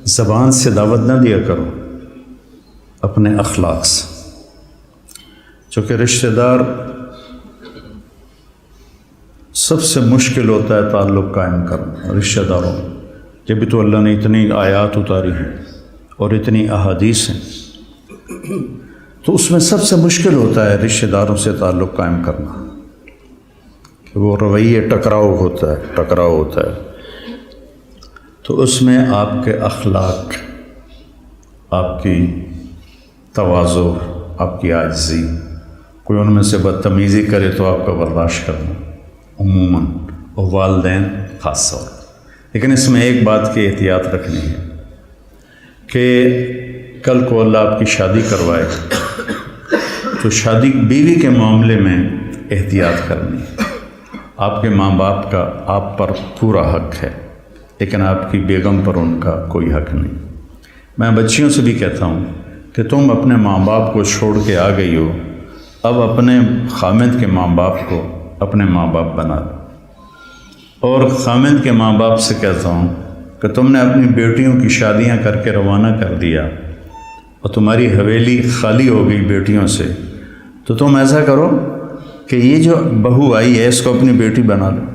زبان سے دعوت نہ دیا کرو، اپنے اخلاق سے، چونکہ رشتہ دار سب سے مشکل ہوتا ہے تعلق قائم کرنا رشتہ داروں۔ جب تو اللہ نے اتنی آیات اتاری ہیں اور اتنی احادیث ہیں، تو اس میں سب سے مشکل ہوتا ہے رشتہ داروں سے تعلق قائم کرنا، کہ وہ رویے ٹکراؤ ہوتا ہے۔ تو اس میں آپ کے اخلاق، آپ کی تواضع، آپ کی عاجزی، کوئی ان میں سے بدتمیزی کرے تو آپ کا برداشت کرنا عموماً، اور والدین خاص طور پر۔ لیکن اس میں ایک بات کی احتیاط رکھنی ہے کہ کل کو اللہ آپ کی شادی کروائے تو شادی بیوی کے معاملے میں احتیاط کرنی ہے۔ آپ کے ماں باپ کا آپ پر پورا حق ہے، لیکن آپ کی بیگم پر ان کا کوئی حق نہیں۔ میں بچیوں سے بھی کہتا ہوں کہ تم اپنے ماں باپ کو چھوڑ کے آ گئی ہو، اب اپنے خامد کے ماں باپ کو اپنے ماں باپ بنا دو۔ اور خامد کے ماں باپ سے کہتا ہوں کہ تم نے اپنی بیٹیوں کی شادیاں کر کے روانہ کر دیا اور تمہاری حویلی خالی ہو گئی بیٹیوں سے، تو تم ایسا کرو کہ یہ جو بہو آئی ہے اس کو اپنی بیٹی بنا لو۔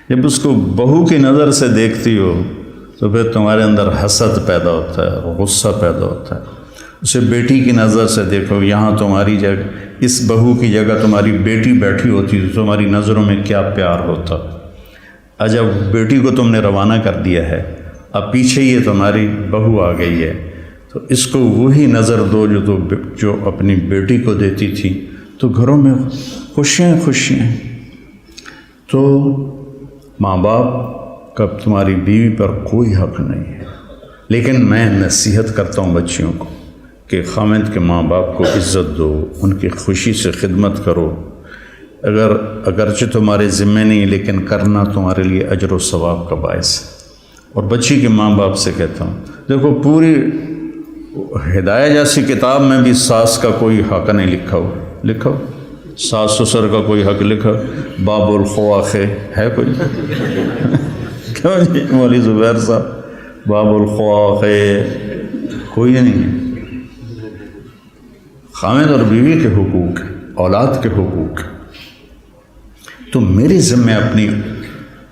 جب اس کو بہو کی نظر سے دیکھتی ہو تو پھر تمہارے اندر حسد پیدا ہوتا ہے، غصہ پیدا ہوتا ہے۔ اسے بیٹی کی نظر سے دیکھو، یہاں تمہاری جگہ، اس بہو کی جگہ تمہاری بیٹی بیٹھی ہوتی تو تمہاری نظروں میں کیا پیار ہوتا۔ جب بیٹی کو تم نے روانہ کر دیا ہے، اب پیچھے یہ تمہاری بہو آ گئی ہے، تو اس کو وہی نظر دو جو اپنی بیٹی کو دیتی تھی، تو گھروں میں خوشیاں۔ تو ماں باپ کا تمہاری بیوی پر کوئی حق نہیں ہے، لیکن میں نصیحت کرتا ہوں بچیوں کو کہ خامد کے ماں باپ کو عزت دو، ان کی خوشی سے خدمت کرو، اگرچہ تمہارے ذمے نہیں لیکن کرنا تمہارے لیے اجر و ثواب کا باعث ہے۔ اور بچی کے ماں باپ سے کہتا ہوں، دیکھو پوری ہدایہ جیسی کتاب میں بھی ساس کا کوئی حق نہیں لکھا ہو، ساس سسر کا کوئی حق لکھا، باب الخواخ ہے کوئی؟ کیوں جی مولوی زبیر صاحب، باب الخواخ کوئی نہیں ہے۔ خامد اور بیوی کے حقوق، اولاد کے حقوق، تو میری ذمہ اپنی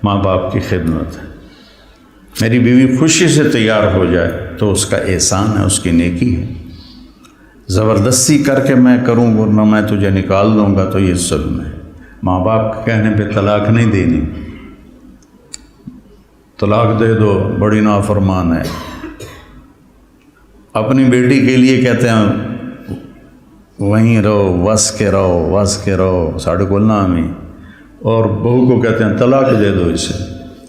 ماں باپ کی خدمت ہے۔ میری بیوی خوشی سے تیار ہو جائے تو اس کا احسان ہے، اس کی نیکی ہے۔ زبردستی کر کے میں کروں ورنہ میں تجھے نکال دوں گا تو یہ ظلم ہے۔ ماں باپ کے کہنے پہ طلاق نہیں دینی، طلاق دے دو بڑی نافرمان ہے۔ اپنی بیٹی کے لیے کہتے ہیں وہیں رہو، وس کے رہو ساڑھے کو نامی، اور بہو کو کہتے ہیں طلاق دے دو اسے،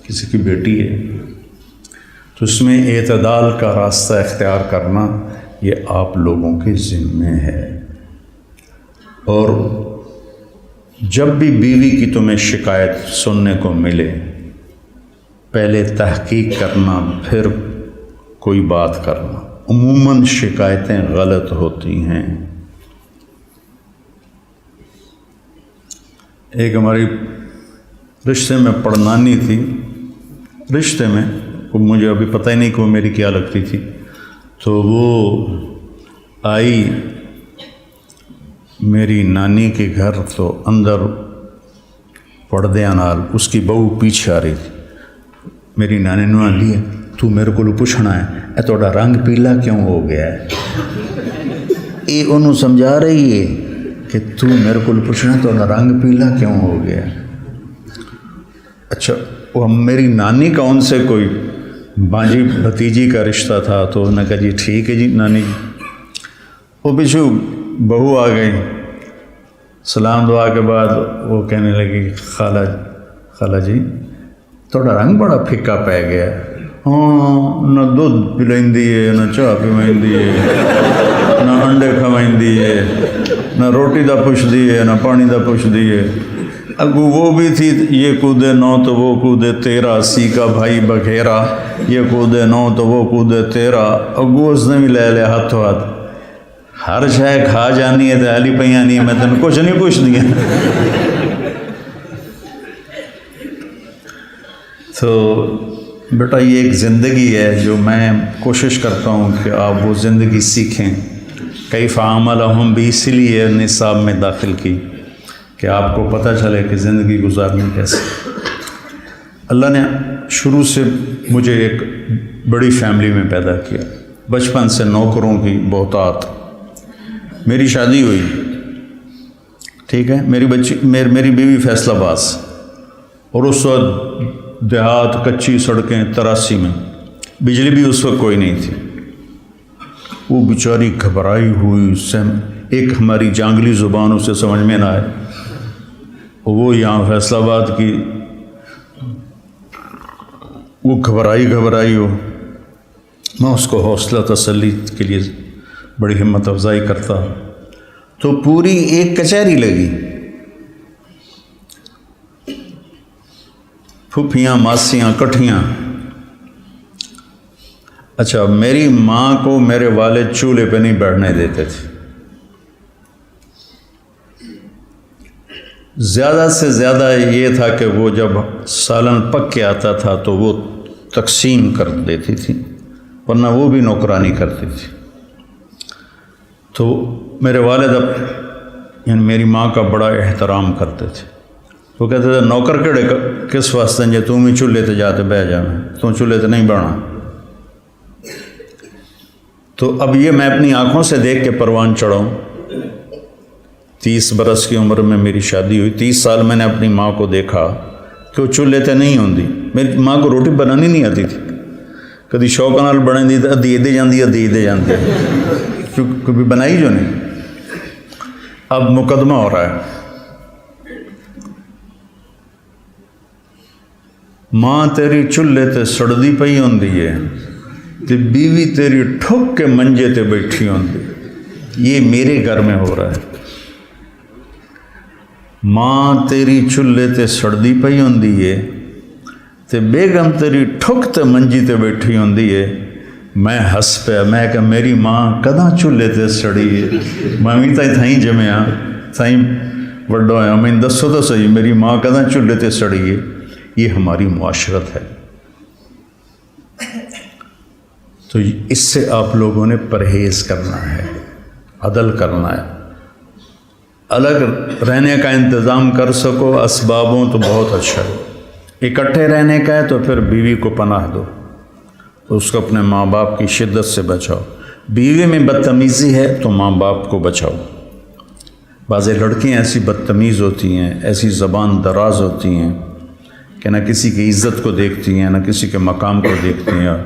کسی کی بیٹی ہے۔ تو اس میں اعتدال کا راستہ اختیار کرنا یہ آپ لوگوں کے ذمے ہے۔ اور جب بھی بیوی کی تمہیں شکایت سننے کو ملے، پہلے تحقیق کرنا پھر کوئی بات کرنا۔ عموماً شکایتیں غلط ہوتی ہیں۔ ایک ہماری رشتے میں پڑنانی تھی، رشتے میں مجھے ابھی پتہ ہی نہیں کہ وہ میری کیا لگتی تھی، تو وہ آئی میری نانی کے گھر، تو اندر پردیاں نال اس کی بہو پیچھے آ رہی تھی۔ میری نانی نے آندی ہے تو میرے کو پوچھنا ہے اے تھوڑا رنگ پیلا کیوں ہو گیا ہے؟ یہ انہوں سمجھا رہی ہے کہ تو میرے کو پوچھنا ہے تھوڑا رنگ پیلا کیوں ہو گیا۔ اچھا، وہ میری نانی کا ان سے کوئی بانجی بھتیجی کا رشتہ تھا، تو انہوں نے کہا جی ٹھیک ہے جی نانی جی۔ وہ پیچھو بہو آ گئی، سلام دعا کے بعد وہ کہنے لگی خالہ جی تھوڑا رنگ بڑا پھکا پی گیا، ہاں نہ دودھ پلائندی ہے، نہ چاہ پیوائندی ہے، نہ انڈے کھوائندی ہے، نہ روٹی دا پوچھدی ہے، نہ پانی دا پوچھدی ہے۔ اگو وہ بھی تھی، یہ کودے نو تو وہ کودے تیرا، سی کا بھائی بگھیرا، یہ کودے نو تو وہ کودے تیرا۔ اگو اس نے بھی لے لیا ہاتھوں ہاتھ، ہر شے کھا جانی ہے تو حالی پہ آنی ہے، میں تین کچھ نہیں پوچھ دیا۔ تو بیٹا یہ ایک زندگی ہے جو میں کوشش کرتا ہوں کہ آپ وہ زندگی سیکھیں. کیف عاملہم بھی اسی لیے نصاب میں داخل کی کہ آپ کو پتہ چلے کہ زندگی گزارنی کیسے. اللہ نے شروع سے مجھے ایک بڑی فیملی میں پیدا کیا. بچپن سے نوکروں کی بہتات. میری شادی ہوئی، ٹھیک ہے، میری بیوی فیصل آباد، اور اس وقت دیہات، کچی سڑکیں، 83 میں بجلی بھی اس وقت کوئی نہیں تھی. وہ بیچاری گھبرائی ہوئی، ایک ہماری جانگلی زبان اسے سمجھ میں نہ آئے. وہ یہاں فیصل آباد کی، وہ گھبرائی ہو. میں اس کو حوصلہ تسلی کے لیے بڑی ہمت افزائی کرتا. تو پوری ایک کچہری لگی، پھوپھیاں ماسیاں کٹھیاں. اچھا، میری ماں کو میرے والد چولہے پہ نہیں بیٹھنے دیتے تھے. زیادہ سے زیادہ یہ تھا کہ وہ جب سالن پک کے آتا تھا تو وہ تقسیم کر دیتی تھی، ورنہ وہ بھی نوکرانی کرتی تھی. تو میرے والد یعنی میری ماں کا بڑا احترام کرتے تھے. وہ کہتے تھے نوکر کیڑے کس واسطے جے تم ہی چولہے تے جاتے بہ جا، تم چولہے تے نہیں بنا. تو اب یہ میں اپنی آنکھوں سے دیکھ کے پروان چڑھاؤں. 30 برس کی عمر میں میری شادی ہوئی. 30 سال میں نے اپنی ماں کو دیکھا کہ وہ چولہے تے نہیں ہوندی. میری ماں کو روٹی بنانی نہیں آتی تھی. کدی شوق نال بنے دی تو ادھی دے جاندی کبھی بنائی جو نہیں. اب مقدمہ ہو رہا ہے. ماں تیری چولہے تے سڑدی پئی ہوندی ہے تے بیوی تیری ٹھک کے منجے تے بیٹھی ہوندی. یہ میرے گھر میں ہو رہا ہے. ماں تیری چولہے تے سڑدی پئی ہوندی ہے تے بیگم تیری ٹھک تے منجی تے بیٹھی ہوندی ہے. میں ہس پیا. میں کہ میری ماں کداں چولہے تے سڑی ہے؟ میں بھی تھائیں جمیا، تھائیں وڈا ہویا. میں دسو تو صحیح میری ماں کداں چولہے تے سڑی ہے؟ یہ ہماری معاشرت ہے. تو اس سے آپ لوگوں نے پرہیز کرنا ہے، عدل کرنا ہے. الگ رہنے کا انتظام کر سکو اسبابوں تو بہت اچھا ہے. اکٹھے رہنے کا ہے تو پھر بیوی کو پناہ دو، اس کو اپنے ماں باپ کی شدت سے بچاؤ. بیوی میں بدتمیزی ہے تو ماں باپ کو بچاؤ. بعض لڑکیاں ایسی بدتمیز ہوتی ہیں، ایسی زبان دراز ہوتی ہیں کہ نہ کسی کی عزت کو دیکھتی ہیں، نہ کسی کے مقام کو دیکھتی ہیں،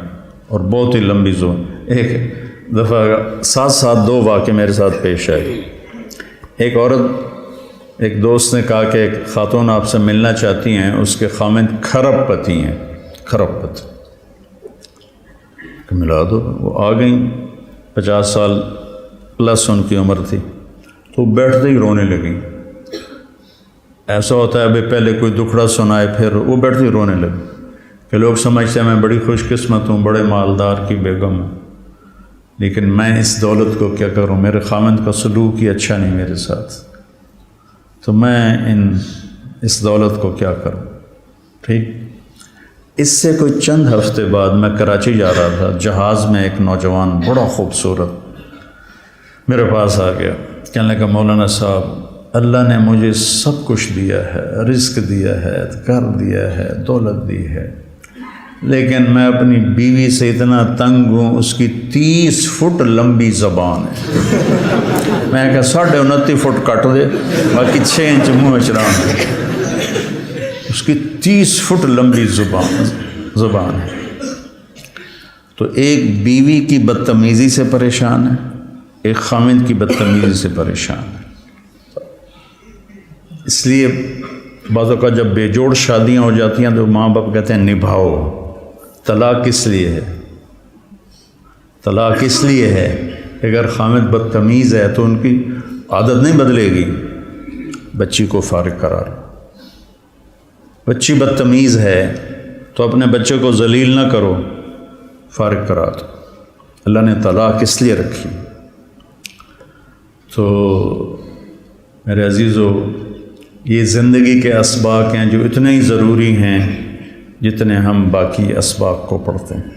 اور بہت ہی لمبی زون. ایک دفعہ ساتھ 2 واقعے میرے ساتھ پیش آئے. ایک عورت، ایک دوست نے کہا کہ ایک خاتون آپ سے ملنا چاہتی ہیں، اس کے خامند کھرب پتی ہیں. کھرب پتی کہ ملا دو. وہ آ گئیں، 50 سال پلس ان کی عمر تھی. تو بیٹھتے ہی رونے لگیں. ایسا ہوتا ہے ابھی پہلے کوئی دکھڑا سنائے پھر وہ بیٹھتے ہی رونے لگے کہ لوگ سمجھتے ہیں میں بڑی خوش قسمت ہوں، بڑے مالدار کی بیگم ہوں، لیکن میں اس دولت کو کیا کروں؟ میرے خامند کا سلوک ہی اچھا نہیں میرے ساتھ، تو میں اس دولت کو کیا کروں؟ ٹھیک. اس سے کوئی چند ہفتے بعد میں کراچی جا رہا تھا. جہاز میں ایک نوجوان بڑا خوبصورت میرے پاس آ گیا. کہنے لگا مولانا صاحب، اللہ نے مجھے سب کچھ دیا ہے، رزق دیا ہے، گھر دیا ہے، دولت دی ہے، لیکن میں اپنی بیوی سے اتنا تنگ ہوں، اس کی 30 فٹ لمبی زبان ہے. میں کہا 29.5 فٹ کٹ دے، باقی 6 انچ منہ چران. اس کی 30 فٹ لمبی زبان ہے. تو ایک بیوی کی بدتمیزی سے پریشان ہے، ایک خامند کی بدتمیزی سے پریشان ہے. اس لیے بعض اوقات جب بے جوڑ شادیاں ہو جاتی ہیں تو ماں باپ کہتے ہیں نبھاؤ. طلاق کس لیے ہے؟ طلاق اس لیے ہے کہ اگر خامد بدتمیز ہے تو ان کی عادت نہیں بدلے گی. بچی کو فارغ کرا لو. بچی بدتمیز ہے تو اپنے بچے کو ذلیل نہ کرو، فارغ کرا دو. اللہ نے طلاق اس لیے رکھی. تو میرے عزیزو، یہ زندگی کے اسباق ہیں جو اتنے ہی ضروری ہیں جتنے ہم باقی اسباق کو پڑھتے ہیں۔